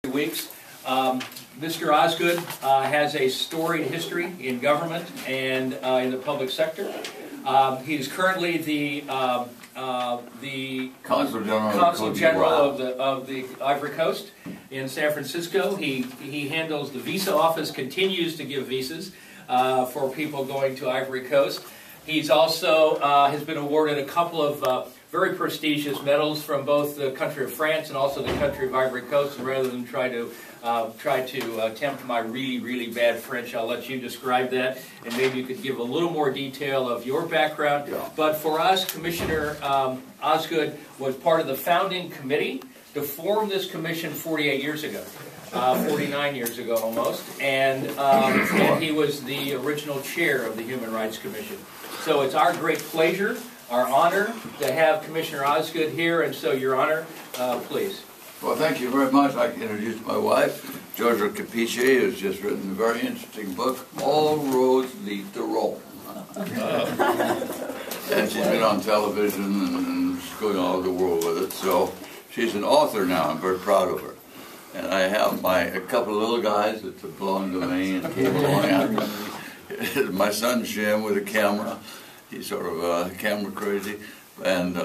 weeks. Mr. Osgood has a storied history in government and in the public sector. He is currently the Consul General of the Ivory Coast in San Francisco. He handles the visa office, continues to give visas for people going to Ivory Coast. He's also has been awarded a couple of very prestigious medals from both the country of France and also the country of Ivory Coast. And rather than try to attempt my really bad French, I'll let you describe that, and maybe you could give a little more detail of your background. Yeah. But for us, Commissioner Osgood was part of the founding committee to form this commission 48 years ago. 49 years ago almost, and he was the original chair of the Human Rights Commission. So it's our great pleasure, our honor, to have Commissioner Osgood here, and so your honor, please. Well, thank you very much. I can introduce my wife, Georgia Capice, who's just written a very interesting book, All Roads Lead to Rome. And she's been on television and she's going all over the world with it, so she's an author now. I'm very proud of her. And I have a couple of little guys that belong to me and came along after me. My son Jim with a camera. He's sort of camera crazy, and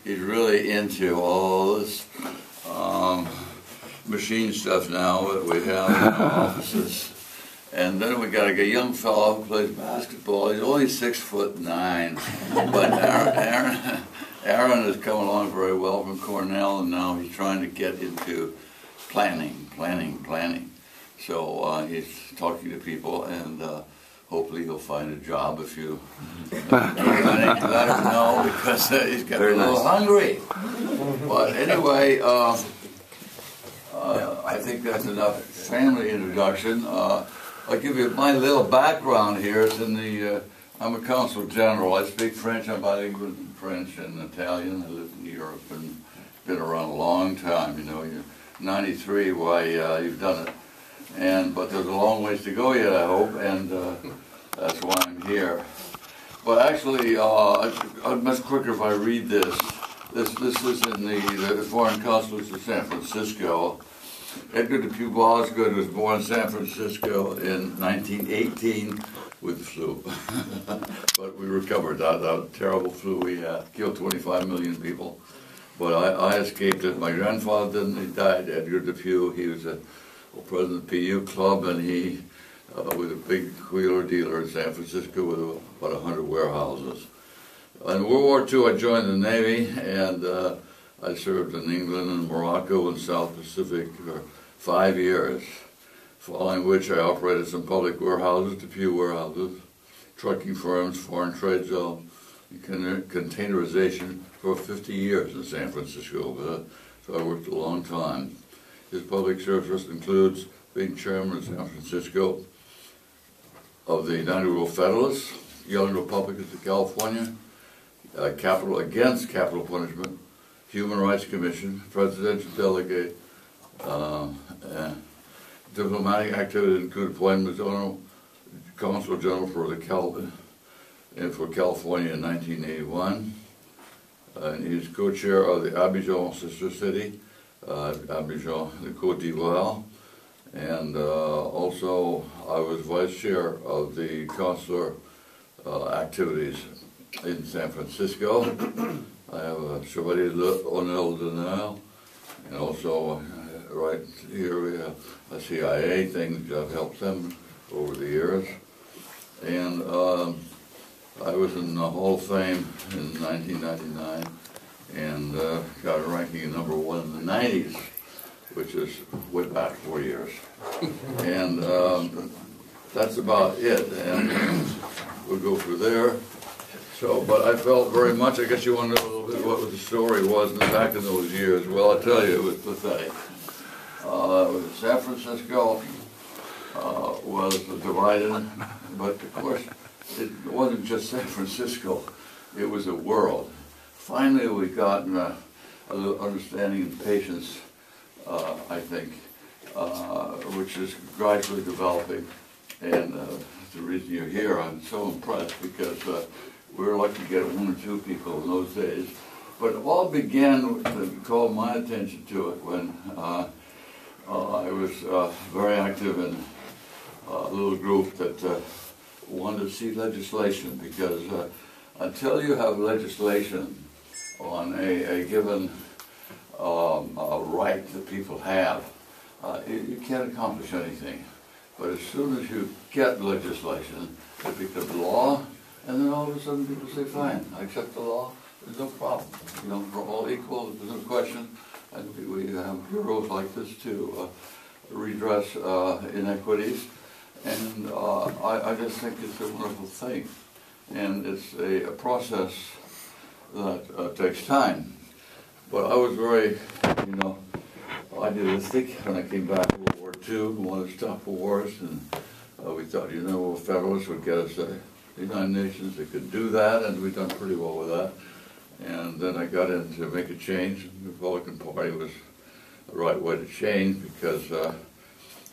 he's really into all this machine stuff now that we have in our offices. And then we got a young fellow who plays basketball. He's only 6'9", but Aaron has come along very well from Cornell, and now he's trying to get into planning. So he's talking to people, and hopefully he'll find a job if you let him know, because he's got a little hungry. But anyway, I think that's enough family introduction. I'll give you my little background here. It's in the, I'm a consul general. I speak French. I'm bilingual in French and Italian. I lived in Europe and been around a long time. You know, you're 93, why you've done it. But there's a long ways to go yet, I hope, and that's why I'm here. But actually, I'm much quicker if I read this. This is in the Foreign Consulate of San Francisco. Edgar D Osgood was born in San Francisco in 1918 with the flu. But we recovered that terrible flu we had. Killed 25 million people. But I escaped it. My grandfather didn't. He died, Edgar D. He was a president of the PU Club, and he was a big wheeler dealer in San Francisco with about 100 warehouses. In World War II, I joined the Navy, and I served in England and Morocco and South Pacific for 5 years, following which I operated some public warehouses, DePuy warehouses, trucking firms, foreign trade zone, containerization for 50 years in San Francisco. So I worked a long time. His public service includes being chairman of San Francisco of the United World Federalists, Young Republicans of California, Capital Against Capital Punishment, Human Rights Commission, presidential delegate, diplomatic activities include appointment as Consul General for California in 1981. And he's co-chair of the Abidjan sister city, Abidjan, the Côte d'Ivoire. And also I was vice chair of the consular activities in San Francisco. I have a Chevalier d'Honneur, and also right here we have a CIA thing that I've helped them over the years. And I was in the Hall of Fame in 1999 and got a ranking of #1 in the 90s, which is way back 4 years. And that's about it, and we'll go through there. So, but I felt very much, I guess you want to know a little bit what the story was back in those years. Well, I'll tell you, it was pathetic. San Francisco was divided, but of course, it wasn't just San Francisco, it was a world. Finally, we got a little understanding and patience, I think, which is gradually developing. And the reason you're here, I'm so impressed, because we were lucky to get 1 or 2 people in those days. But it all began to call my attention to it when I was very active in a little group that wanted to see legislation, because until you have legislation on a given right that people have, you can't accomplish anything. But as soon as you get legislation, it becomes law, and then all of a sudden people say, fine, I accept the law, there's no problem. You know, we're all equal, there's no question, and we have heroes like this to redress inequities, and I just think it's a wonderful thing. And it's a process that takes time. But I was very, you know, idealistic when I came back from World War II, wanted to stop wars, and we thought, you know, Federalists would get us the United Nations. They could do that, and we've done pretty well with that. And then I got in to make a change. The Republican Party was the right way to change, because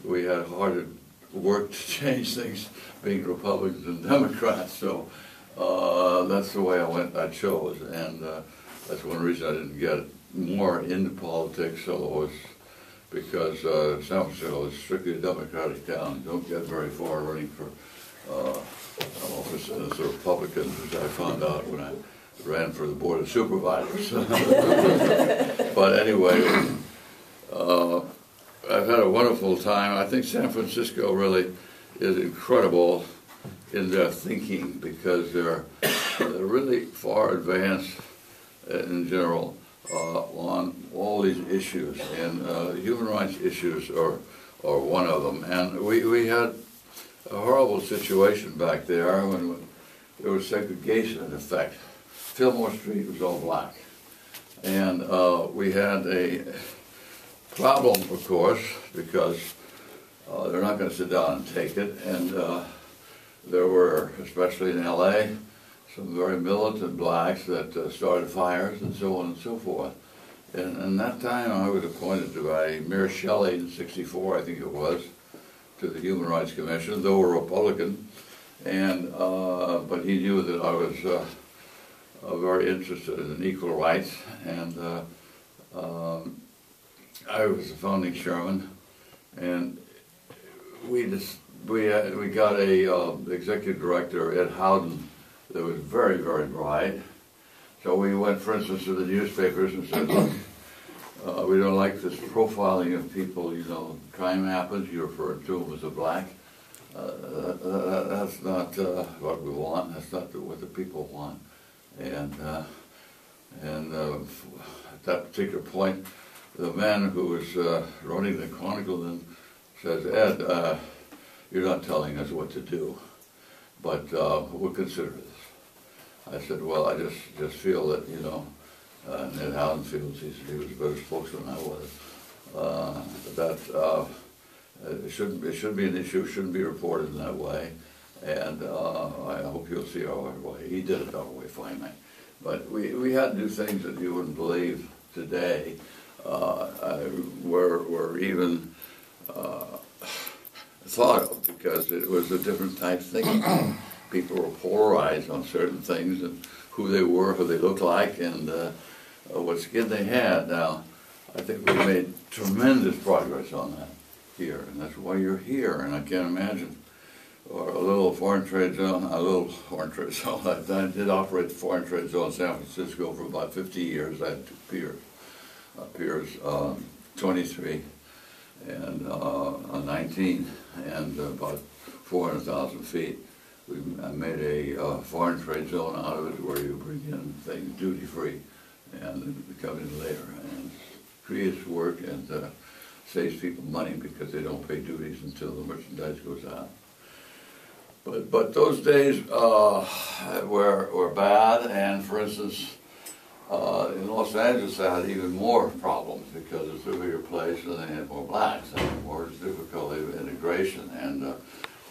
we had hard work to change things, being Republicans and Democrats. So that's the way I chose, and that's one reason I didn't get more into politics. So it was because San Francisco is strictly a Democratic town. You don't get very far running for office as a Republican, which I found out when I ran for the Board of Supervisors. But anyway, I've had a wonderful time. I think San Francisco really is incredible in their thinking, because they're really far advanced in general on all these issues, and human rights issues are one of them. And we had a horrible situation back there when there was segregation in effect. Fillmore Street was all black, and we had a problem, of course, because they're not going to sit down and take it, and there were, especially in LA, some very militant blacks that started fires and so on and so forth. And that time I was appointed by Mayor Shelley in '64, I think it was, to the Human Rights Commission, though a Republican, and but he knew that I was very interested in equal rights, and I was the founding chairman, and we got a executive director, Ed Howden, that was very, very bright. So we went, for instance, to the newspapers and said, look, we don't like this profiling of people, you know, crime happens, you refer to them as a black. That's not what we want, that's not what the people want. And at that particular point, the man who was running the Chronicle then says, Ed, you're not telling us what to do, but we'll consider this. I said, well, I just feel that, you know, Ed Howden feels he was a better spokesman than I was, that it shouldn't be an issue, shouldn't be reported in that way, and I hope you'll see our way. He did it our way finally. But we had to do things that you wouldn't believe today, were even thought of, because it was a different type of thinking. People were polarized on certain things, and who they were, who they looked like, and what skin they had. Now, I think we made tremendous progress on that here, and that's why you're here. And I can't imagine, or a little foreign trade zone. I did operate the foreign trade zone in San Francisco for about 50 years. I had two piers. Piers 23 and 19, and about 400,000 feet. I made a foreign trade zone out of it, where you bring in things duty-free and they come in later, and it creates work and saves people money, because they don't pay duties until the merchandise goes out. But those days were bad, and for instance, in Los Angeles I had even more problems, because it's a bigger place and they had more blacks and more difficulty of integration, and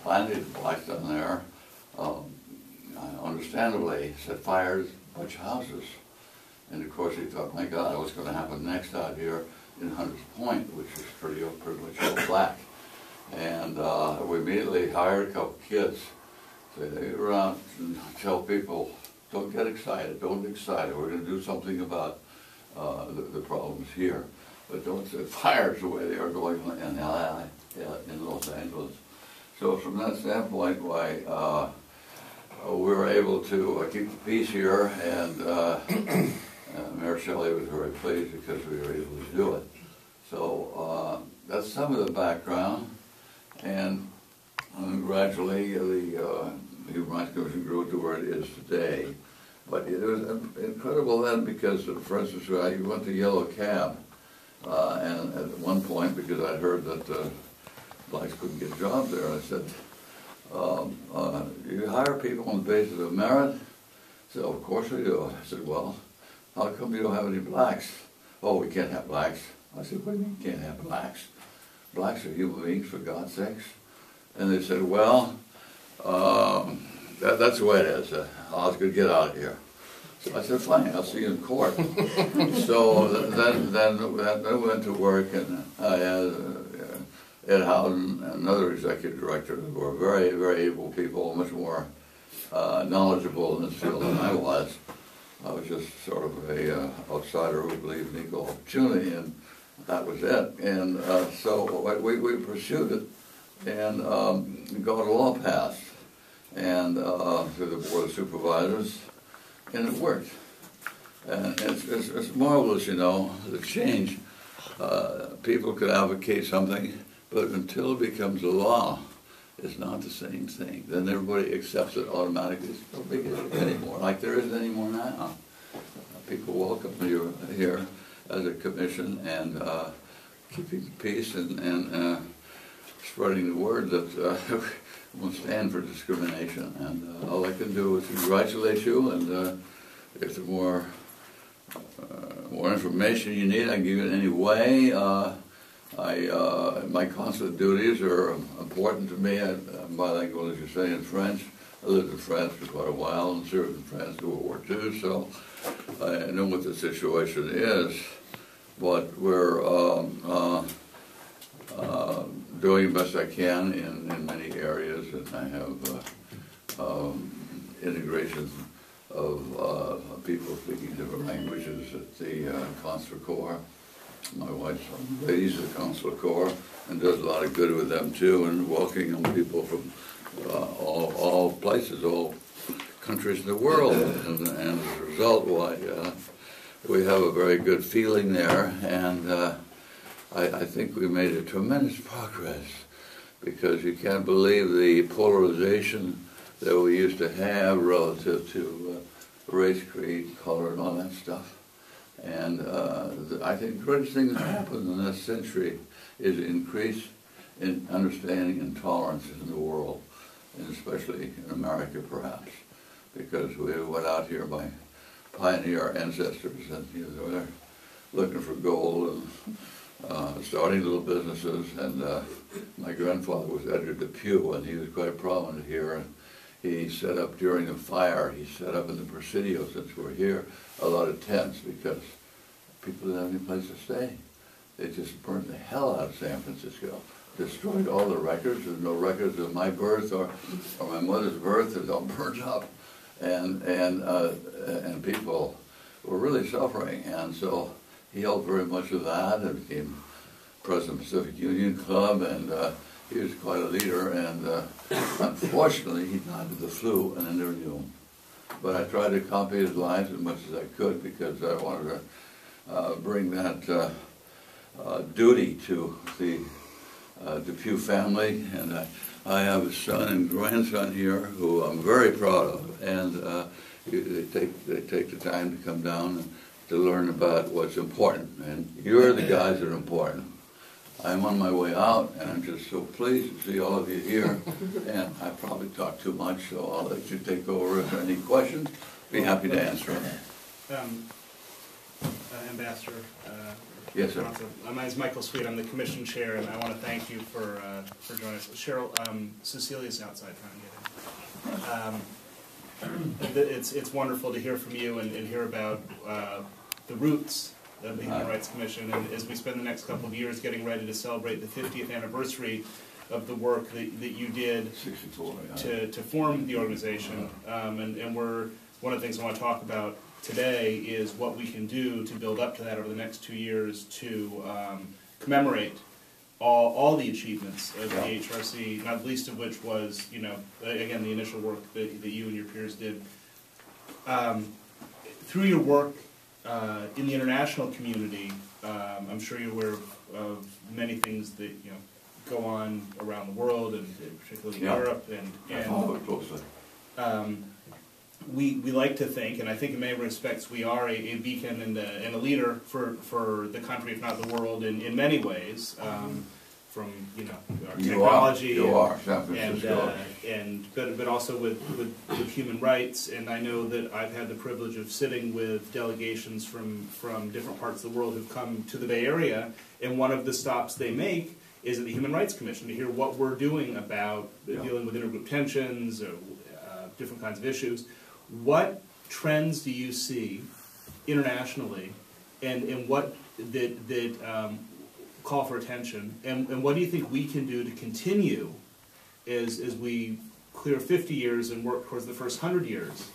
finally the blacks down there understandably set fire to a bunch of houses. And of course he thought, my God, what's going to happen next out here in Hunters Point, which is pretty much all black. And we immediately hired a couple kids. So they go around and tell people, don't get excited, don't get excited, we're going to do something about the problems here. but don't set fires the way they are going in LA, in Los Angeles. So from that standpoint, why we were able to keep the peace here, and Mayor Shelley was very pleased because we were able to do it. So that's some of the background, and gradually the Human Rights Commission grew to where it is today. But it was incredible then because, for instance, I went to Yellow Cab, and at one point, because I heard that blacks couldn't get jobs there, I said, you hire people on the basis of merit? So of course we do. I said, well, how come you don't have any blacks? Oh, we can't have blacks. I said, what do you mean you can't have blacks? Blacks are human beings, for God's sakes. And they said, well, that's the way it is. Osgood, get out of here. So I said, fine, I'll see you in court. So then we went to work, and I had Ed Howden, another executive director, who were very, very able people, much more knowledgeable in this field than I was. I was just sort of a outsider who believed in equal opportunity, and that was it. And so we pursued it, and got a law passed, and through the Board of Supervisors, and it worked. And it's marvelous, you know, the change. People could advocate something, but until it becomes a law, it's not the same thing. Then everybody accepts it automatically. It's no big issue anymore, like there isn't anymore now. People welcome you here as a commission, and keeping the peace and spreading the word that won't stand for discrimination. And all I can do is congratulate you, and if there's more information you need, I can give you in any way. My consular duties are important to me. I'm bilingual, as you say, in French. I lived in France for quite a while and served in France in World War II, so I know what the situation is. But we're doing the best I can in many areas, and I have integration of people speaking different languages at the Consular Corps. My wife's ladies at the Consular Corps and does a lot of good with them too, and welcoming people from all places, all countries in the world, and as a result, why we have a very good feeling there, and I think we made a tremendous progress, because you can't believe the polarization that we used to have relative to race, creed, color, and all that stuff. And I think the greatest thing that's happened in this century is increase in understanding and tolerance in the world, and especially in America, perhaps, because we went out here by pioneer ancestors, and they were looking for gold and starting little businesses. And my grandfather was Edgar D, and he was quite prominent here. And he set up during the fire. He set up in the Presidio, since we're here, a lot of tents because people didn't have any place to stay. They just burned the hell out of San Francisco, destroyed all the records. There's no records of my birth or my mother's birth. It's all burned up, and people were really suffering. And so he helped very much of that, and became president of Pacific Union Club, and he was quite a leader. And unfortunately, he died of the flu, and I never knew him. But I tried to copy his life as much as I could, because I wanted to bring that duty to the Depew family. And I have a son and grandson here who I'm very proud of, and they take the time to come down and to learn about what's important. And you're the guys that are important. I'm on my way out, and I'm just so pleased to see all of you here. And I probably talked too much, so I'll let you take over. If there are any questions, be happy to answer them. Ambassador. Yes, sir. My name is Michael Sweet. I'm the commission chair, and I want to thank you for joining us. Cheryl, Cecilia's outside trying to get in. It's wonderful to hear from you and hear about the roots of the Human Rights Commission, and as we spend the next couple of years getting ready to celebrate the 50th anniversary of the work that you did 64, to form the organization, and one of the things I want to talk about today is what we can do to build up to that over the next 2 years to commemorate all the achievements of the HRC, not least of which was, again, the initial work that you and your peers did. Through your work in the international community, I'm sure you're aware of many things that go on around the world, and particularly in Europe, and we like to think, and I think in many respects we are a beacon and a leader for the country, if not the world, in many ways. From our technology, but also with human rights. And I know that I've had the privilege of sitting with delegations from different parts of the world who've come to the Bay Area, and one of the stops they make is at the Human Rights Commission to hear what we're doing about dealing with intergroup tensions or different kinds of issues. What trends do you see internationally, and what that call for attention, and what do you think we can do to continue as we clear 50 years and work towards the first 100 years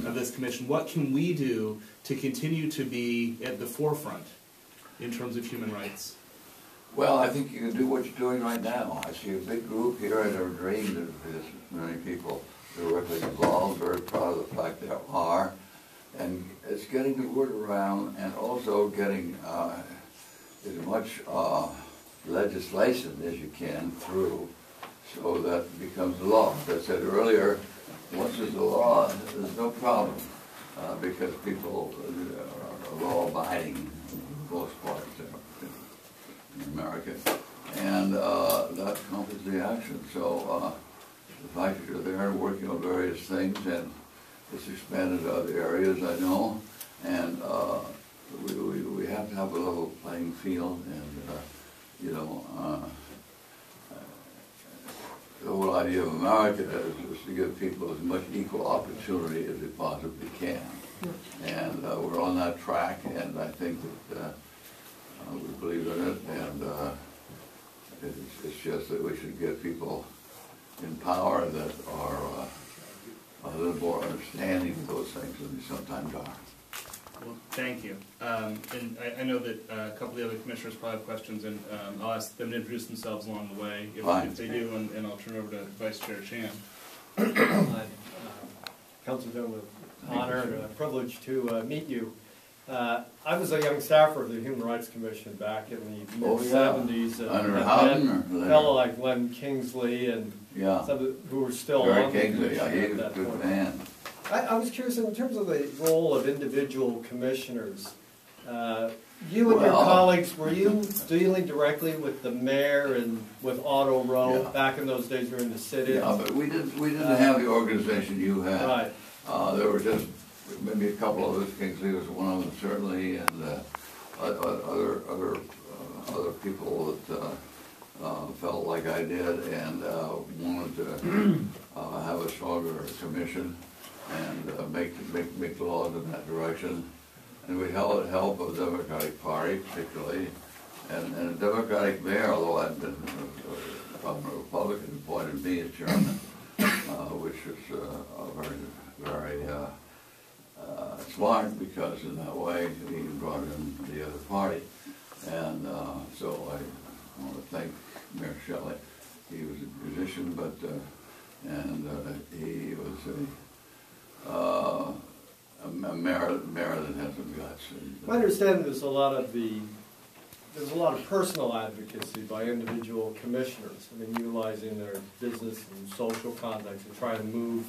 of this commission? What can we do to continue to be at the forefront in terms of human rights? Well, I think you can do what you're doing right now. I see a big group here. I never dreamed that there's many people directly involved. Very proud of the fact there are. And it's getting the word around, and also getting as much legislation as you can through, so that it becomes law. As I said earlier, once there's a law, there's no problem, because people are law-abiding for the most part in America, and that accomplishes the action. So the fact that you're there working on various things, and it's expanded to other areas, I know, and we have to have a level playing field, and the whole idea of America is to give people as much equal opportunity as they possibly can, and we're on that track, and I think that we believe in it, and it's just that we should get people in power that are a little more understanding of those things than they sometimes are. Well, thank you. And I know that a couple of the other commissioners probably have questions, and I'll ask them to introduce themselves along the way if they do, and I'll turn it over to Vice Chair Chan. Councilman, honor and a privilege to meet you. I was a young staffer of the Human Rights Commission back in the mid-70s. Under Houghton or a fellow like Len Kingsley and some who were still on the commission he was a good man. I was curious, in terms of the role of individual commissioners, you and your colleagues, were you dealing directly with the mayor and with Otto Rowe back in those days during the sit-ins? Yeah, but we didn't have the organization you had. Right. There were just maybe a couple of us. Kingsley was one of them certainly, and other people that felt like I did and wanted to have a stronger commission and make laws in that direction. And we held the help of the Democratic Party particularly, and a Democratic mayor, although I'd been a Republican, appointed me as chairman, which was very smart, because in that way he brought in the other party. And so I want to thank Mayor Shelley. He was a musician, but he was a mayor that has some guts. My understanding is there's a lot of personal advocacy by individual commissioners. I mean, utilizing their business and social contacts to try to move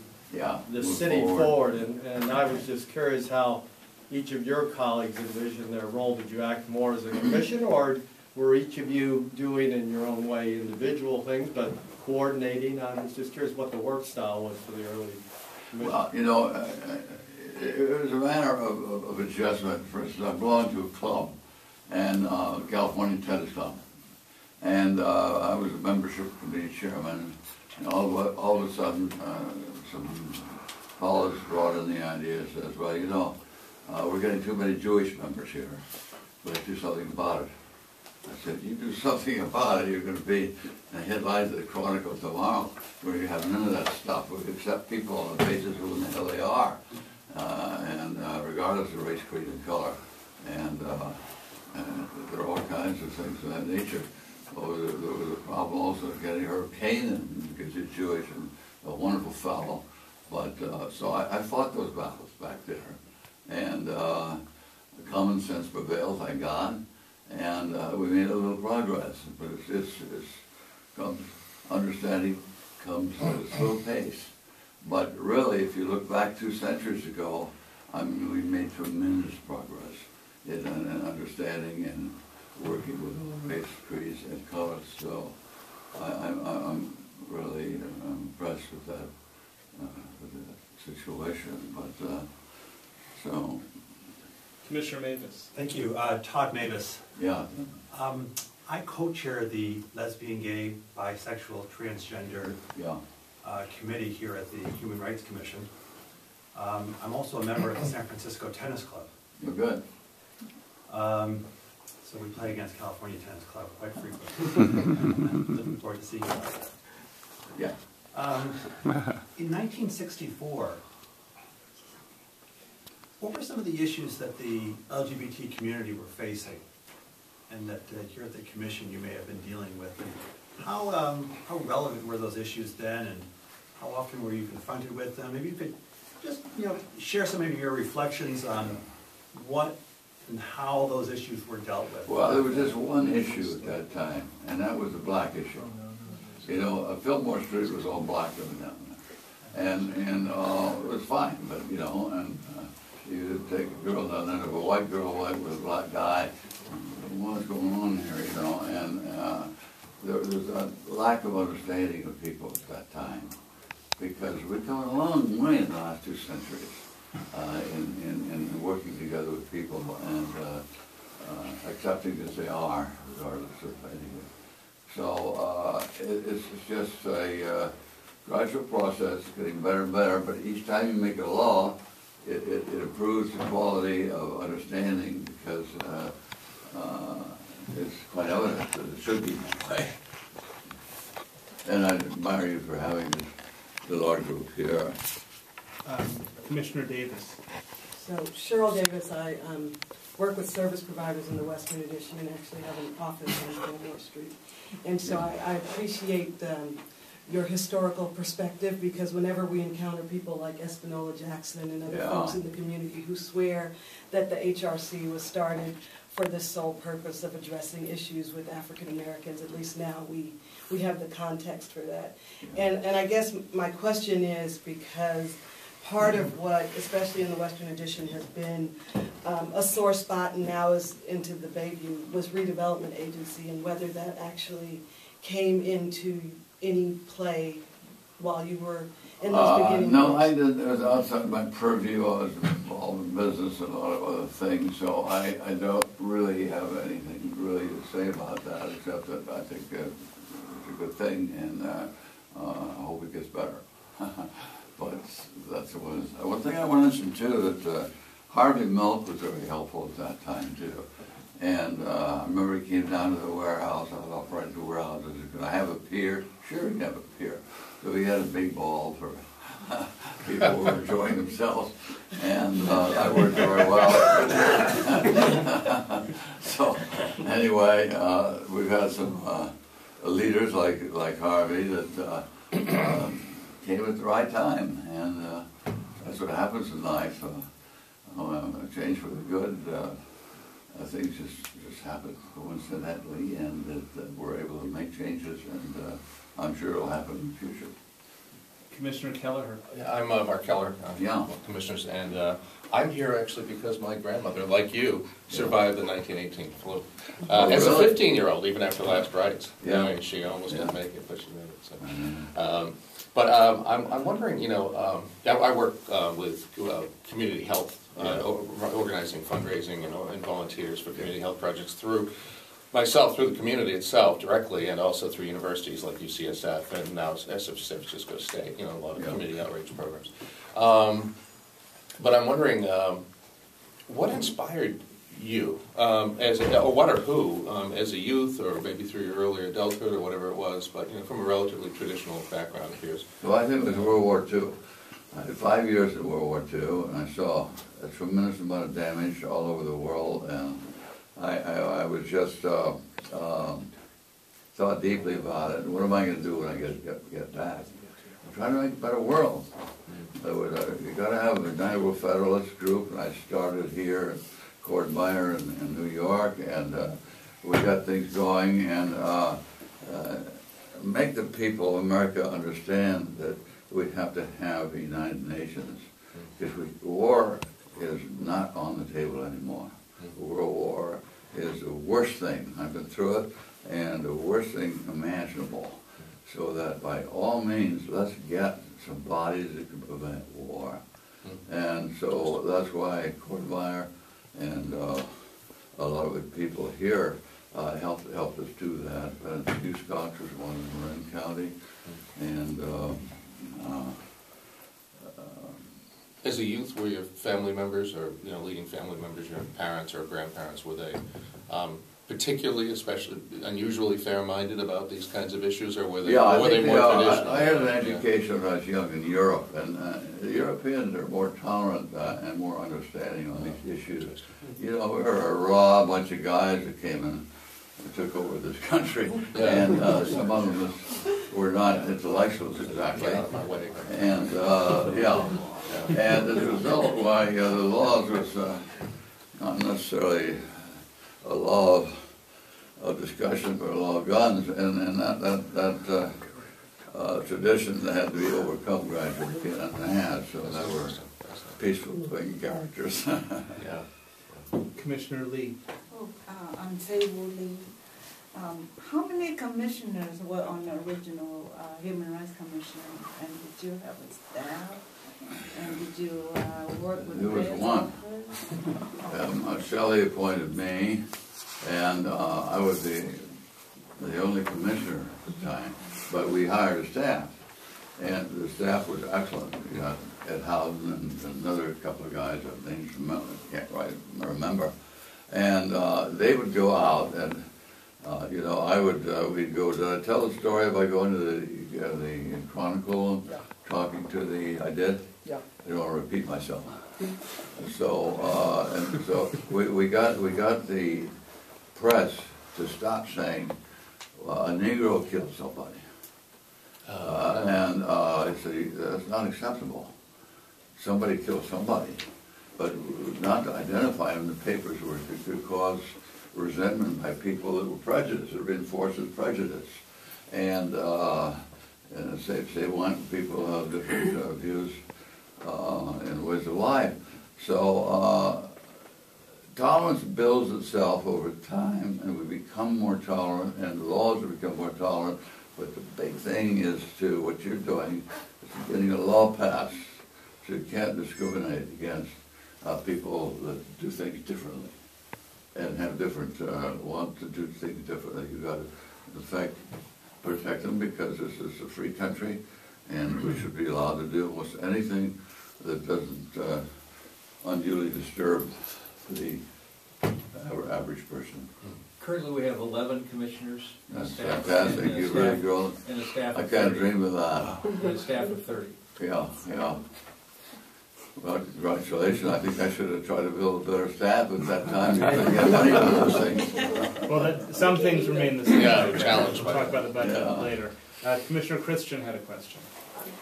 the city forward. And I was just curious how each of your colleagues envisioned their role. Did you act more as a commission, or were each of you doing in your own way individual things, but coordinating? I was just curious what the work style was for the early commission. Well, it was a matter of adjustment. For instance, I belonged to a club, and California Tennis Club, and I was a membership committee chairman. And all of a sudden, some fellows brought in the idea, says, well, we're getting too many Jewish members here. Let's do something about it. I said, you do something about it, you're going to be in the headlines of the Chronicle tomorrow, where you have none of that stuff. We accept people on the basis of who the hell they are. regardless of race, creed, and color. And there are all kinds of things of that nature. Well, there was a problem also getting Herb Canaan, because he's Jewish and a wonderful fellow. But so I fought those battles back there, and common sense prevailed, thank God, and we made a little progress. But it's understanding comes at a slow pace. But really, if you look back 2 centuries ago, I mean, we made tremendous progress in understanding and working with all race, creeds, and colors. So I'm really impressed with that situation. But so. Commissioner Mavis. Thank you. Todd Mavis. Yeah. I co-chair the Lesbian, Gay, Bisexual, Transgender committee here at the Human Rights Commission. I'm also a member of the San Francisco Tennis Club. You're good. So we play against California Tennis Club quite frequently. Looking forward to seeing you about that. Yeah. In 1964, what were some of the issues that the LGBT community were facing, and that here at the commission you may have been dealing with? And how relevant were those issues then, and how often were you confronted with them? Maybe you could just share some of your reflections on what and how those issues were dealt with. Well, there was just one issue at that time, and that was the black issue. You know, Fillmore Street was all black down there, and it was fine, but and you take a girl down there, a white girl with a black guy, what's going on here, and there was a lack of understanding of people at that time, because we've come a long way in the last 2 centuries in working together with people and accepting as they are, regardless of anything. So it's just a gradual process, getting better and better, but each time you make a law, it improves the quality of understanding, because it's quite evident that it should be that way. And I admire you for having the large group here. Commissioner Davis. So Cheryl Davis, I work with service providers in the Western Addition and actually have an office on Fillmore Street. And so I appreciate your historical perspective, because whenever we encounter people like Espanola Jackson and other folks in the community who swear that the HRC was started for the sole purpose of addressing issues with African Americans, at least now we have the context for that. And I guess my question is, because part of what, especially in the Western Addition, has been a sore spot and now is into the Bayview, was redevelopment agency, and whether that actually came into any play while you were in those beginning No, years? I didn't. It was outside my purview. I was involved in business and a lot of other things, so I don't really have anything really to say about that, except that I think it's a good thing, and I hope it gets better. But that's one thing I want to mention too, that Harvey Milk was very helpful at that time too. And I remember he came down to the warehouse. I was operating the warehouse. I said, "Can I have a pier?" Sure, he'd have a pier. So he had a big ball for people who were enjoying themselves, and that worked very well. So anyway, we've had some leaders like Harvey that came at the right time, and that's what happens in life. Change for the good. Things just happen coincidentally, and that we're able to make changes, and I'm sure it'll happen in the future. Commissioner Kelleher. Yeah, I'm Mark Keller, Commissioners, and I'm here actually because my grandmother, like you, survived the 1918 flu. As a 15-year-old, even after last rites. Yeah. I mean, she almost didn't make it, but she made it. So. I'm wondering, I work with community health, organizing fundraising and volunteers for community health projects through myself, through the community itself directly, and also through universities like UCSF and now San Francisco State, a lot of community outreach programs. But I'm wondering, what inspired you, as a youth, or maybe through your earlier adulthood or whatever it was, but from a relatively traditional background of yours? Well, I think it was World War II. I had 5 years in World War II, and I saw a tremendous amount of damage all over the world, and I was just thought deeply about it. What am I going to do when I get back? I'm trying to make a better world. You got to have a United World Federalist group, and I started here at Kortenmeier in New York, and we got things going, and make the people of America understand that we have to have a United Nations, because war is not on the table anymore. World War is the worst thing. I've been through it, and the worst thing imaginable. So that by all means, let's get some bodies that can prevent war. And so that's why Kortenmeier and a lot of the people here helped us do that. And Hugh Scotch was one in Marin County, and as a youth, were your family members, or leading family members, your parents or grandparents, were they particularly, especially, unusually fair-minded about these kinds of issues, or were they, more traditional? I had an education when I was young in Europe, and the Europeans are more tolerant and more understanding on these issues. We were a raw bunch of guys that came in and took over this country, and some of them were not intellectuals exactly, and and as a result, why the laws was not necessarily a law of discussion, but a law of guns, and that tradition had to be overcome gradually, and it has. So they were peaceful looking characters. Commissioner Lee. I'm Sable Lee. How many commissioners were on the original Human Rights Commission, and did you have a staff? And did you work with There was one. Shelley appointed me, and I was the only commissioner at the time, but we hired a staff, and the staff was excellent. We got Ed Howden and another couple of guys, I can't remember, and they would go out, and we'd go. Did I tell the story by going to the Chronicle and talking to I did? Yeah. I don't want to repeat myself. So we got the press to stop saying a Negro killed somebody, and I said that's not acceptable. Somebody killed somebody, but not to identify them in the papers could cause resentment by people that were prejudiced. It reinforces prejudice, and they want people to have different views and ways of life. So tolerance builds itself over time, and we become more tolerant, and the laws will become more tolerant. But the big thing is what you're doing is getting a law passed so you can't discriminate against people that do things differently and have different, want to do things differently. You've got to, in fact, protect them, because this is a free country, and we should be allowed to do almost anything that doesn't unduly disturb the average person. Currently, we have 11 commissioners. That's fantastic. You've really grown. And a staff I of can't 30. dream of that. And a staff of 30. Yeah. Well, congratulations. I think I should have tried to build a better staff at that time. You couldn't get money for those things. Well, some things remain the same. Challenge. We'll talk about the budget later. Commissioner Christian had a question.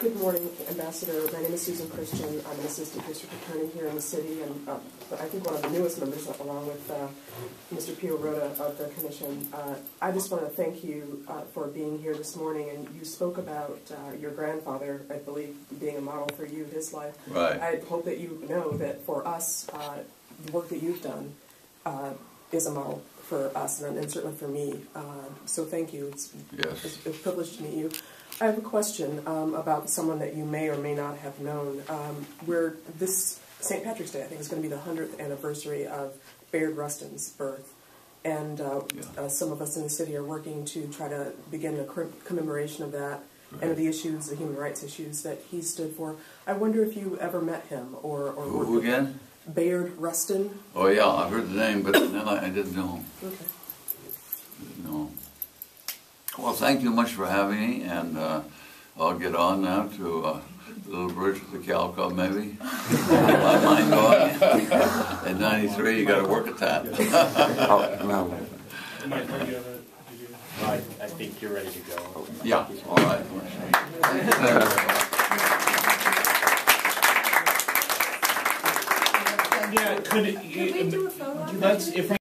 Good morning, Ambassador. My name is Susan Christian. I'm an assistant district attorney here in the city, and I think one of the newest members, along with Mr. Pio Rota of the commission. I just want to thank you for being here this morning, and you spoke about your grandfather, I believe, being a model for you, his life. Right. I hope that you know that for us, the work that you've done is a model for us, and certainly for me. So thank you. It's a privilege to meet you. I have a question about someone that you may or may not have known. This St. Patrick's Day, I think, is going to be the 100th anniversary of Bayard Rustin's birth. And some of us in the city are working to try to begin a commemoration of that and of the issues, the human rights issues that he stood for. I wonder if you ever met him or Who again? Bayard Rustin. Oh, yeah, I've heard the name, but no, I didn't know him. Okay. No. Well, thank you much for having me, and I'll get on now to Little Bridge with the Calico, maybe. My mind going. At 93, you got to work at that. Mike, do you have a? I think you're ready to go. Yeah, all right. Yeah, could we do a photo? let's if we